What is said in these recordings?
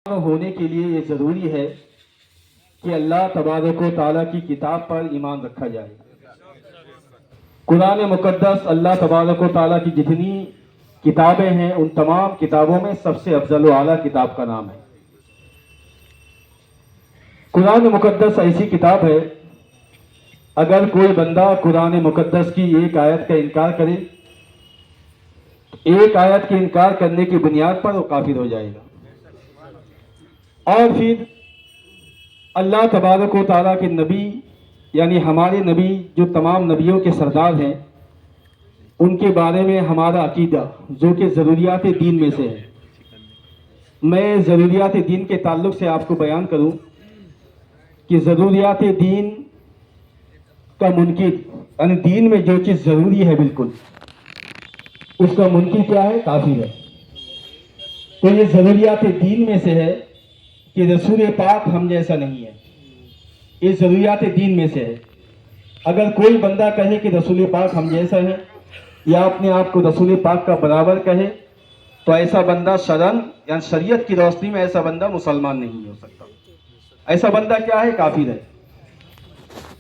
ہونے کے لیے یہ ضروری ہے کہ اللہ تبارک و تعالیٰ کی کتاب پر ایمان رکھا جائے۔ قرآن مقدس اللہ تبارک و تعالیٰ کی جتنی کتابیں ہیں ان تمام کتابوں میں سب سے افضل و اعلیٰ کتاب کا نام ہے۔ قرآن مقدس ایسی کتاب ہے، اگر کوئی بندہ قرآن مقدس کی ایک آیت کا انکار کرے، ایک آیت کے انکار کرنے کی بنیاد پر وہ کافر ہو جائے گا۔ اور پھر اللہ تبارک و تعالیٰ کے نبی یعنی ہمارے نبی جو تمام نبیوں کے سردار ہیں، ان کے بارے میں ہمارا عقیدہ جو کہ ضروریات دین میں سے ہے۔ میں ضروریات دین کے تعلق سے آپ کو بیان کروں کہ ضروریات دین کا منکر یعنی دین میں جو چیز ضروری ہے بالکل اس کا منکر کیا ہے؟ کافر ہے۔ تو یہ ضروریات دین میں سے ہے کہ رسول پاک ہم جیسا نہیں ہے، یہ ضروریات دین میں سے ہے۔ اگر کوئی بندہ کہے کہ رسول پاک ہم جیسا ہے یا اپنے آپ کو رسول پاک کا برابر کہے تو ایسا بندہ شرعاً یعنی شریعت کی روشنی میں ایسا بندہ مسلمان نہیں ہو سکتا، ایسا بندہ کیا ہے؟ کافر ہے۔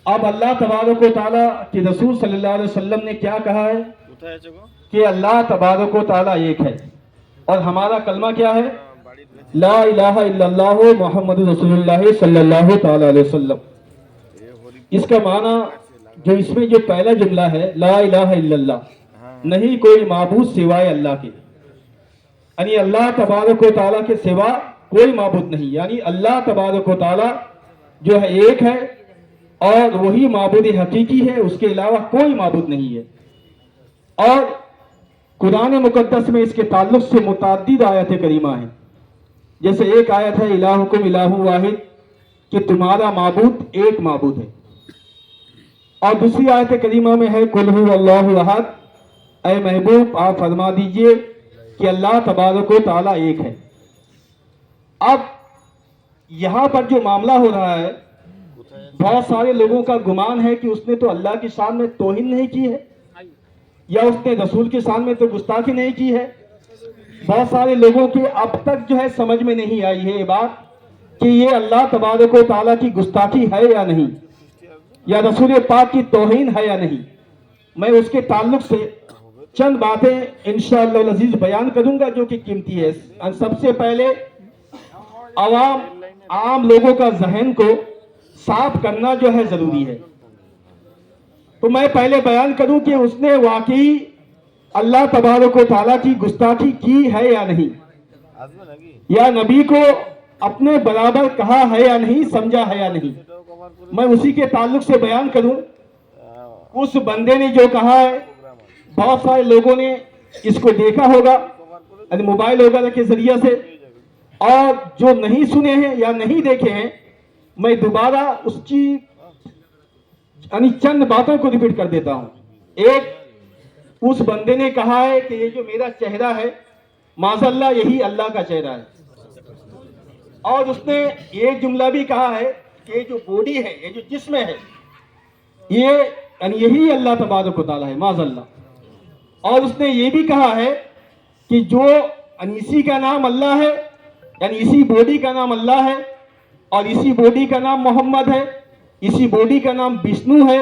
اب اللہ تبارک و تعالیٰ کے رسول صلی اللہ علیہ وسلم نے کیا کہا ہے کہ اللہ تبارک و تعالیٰ ایک ہے، اور ہمارا کلمہ کیا ہے؟ لا الہ الا اللہ محمد رسول اللہ صلی اللہ تعالیٰ علیہ وسلم۔ اس کا معنی جو اس میں جو پہلا جملہ ہے لا الہ الا اللہ، نہیں کوئی معبود سوائے اللہ کے، یعنی اللہ تبارک و تعالیٰ کے سوا کوئی معبود نہیں، یعنی اللہ تبارک و تعالیٰ جو ہے ایک ہے اور وہی معبود حقیقی ہے، اس کے علاوہ کوئی معبود نہیں ہے۔ اور قرآن مقدس میں اس کے تعلق سے متعدد آیات کریمہ ہیں، جیسے ایک آیت ہے الہکم الہ واحد کہ تمہارا معبود ایک معبود ہے، اور دوسری آیت کریمہ میں ہے قل هو اللہ احد، اے محبوب آپ فرما دیجئے کہ اللہ تبارک و تعالیٰ ایک ہے۔ اب یہاں پر جو معاملہ ہو رہا ہے، بہت سارے لوگوں کا گمان ہے کہ اس نے تو اللہ کی شان میں توہین نہیں کی ہے، یا اس نے رسول کی شان میں تو گستاخی نہیں کی ہے۔ بہت سارے لوگوں کے اب تک جو ہے سمجھ میں نہیں آئی ہے یہ بات کہ یہ اللہ تبارک و تعالیٰ کی گستاخی ہے یا نہیں، یا رسول پاک کی توہین ہے یا نہیں۔ میں اس کے تعلق سے چند باتیں انشاءاللہ العزیز بیان کروں گا جو کہ قیمتی ہے۔ سب سے پہلے عام لوگوں کا ذہن کو صاف کرنا جو ہے ضروری ہے۔ تو میں پہلے بیان کروں کہ اس نے واقعی اللہ تبارک و تعالیٰ کی گستاخی کی ہے یا نہیں، یا نبی کو اپنے برابر کہا ہے یا نہیں، سمجھا ہے یا نہیں، میں اسی کے تعلق سے بیان کروں۔ اس بندے نے جو کہا ہے، بہت سارے لوگوں نے اس کو دیکھا ہوگا یعنی موبائل وغیرہ کے ذریعے سے، اور جو نہیں سنے ہیں یا نہیں دیکھے ہیں میں دوبارہ اس کی یعنی چند باتوں کو ریپیٹ کر دیتا ہوں۔ ایک، اس بندے نے کہا ہے کہ یہ جو میرا چہرہ ہے معاذ اللہ یہی اللہ کا چہرہ ہے، اور اس نے ایک جملہ بھی کہا ہے کہ یہ جو باڈی ہے، یہ جو جسم ہے، یہ یعنی یہی اللہ تبارک و تعالیٰ ہے معاذ اللہ۔ اور اس نے یہ بھی کہا ہے کہ جو یعنی اسی کا نام اللہ ہے، یعنی اسی باڈی کا نام اللہ ہے، اور اسی باڈی کا نام محمد ہے، اسی باڈی کا نام وشنو ہے،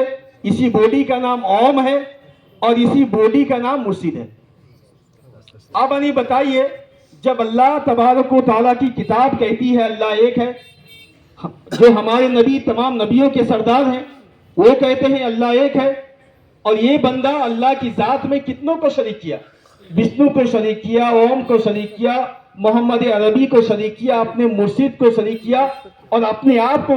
اسی باڈی کا نام اوم ہے، اور اسی باڈی کا نام مرشد ہے۔ اب یعنی بتائیے، جب اللہ تبارک و تعالیٰ کی کتاب کہتی ہے اللہ ایک ہے، جو ہمارے نبی تمام نبیوں کے سردار ہیں وہ کہتے ہیں اللہ ایک ہے، اور یہ بندہ اللہ کی ذات میں کتنوں کو شریک کیا؟ وشنو کو شریک کیا، اوم کو شریک کیا، محمد عربی کو شریک کیا، اپنے مرشد کو شریک کیا، اور اپنے آپ کو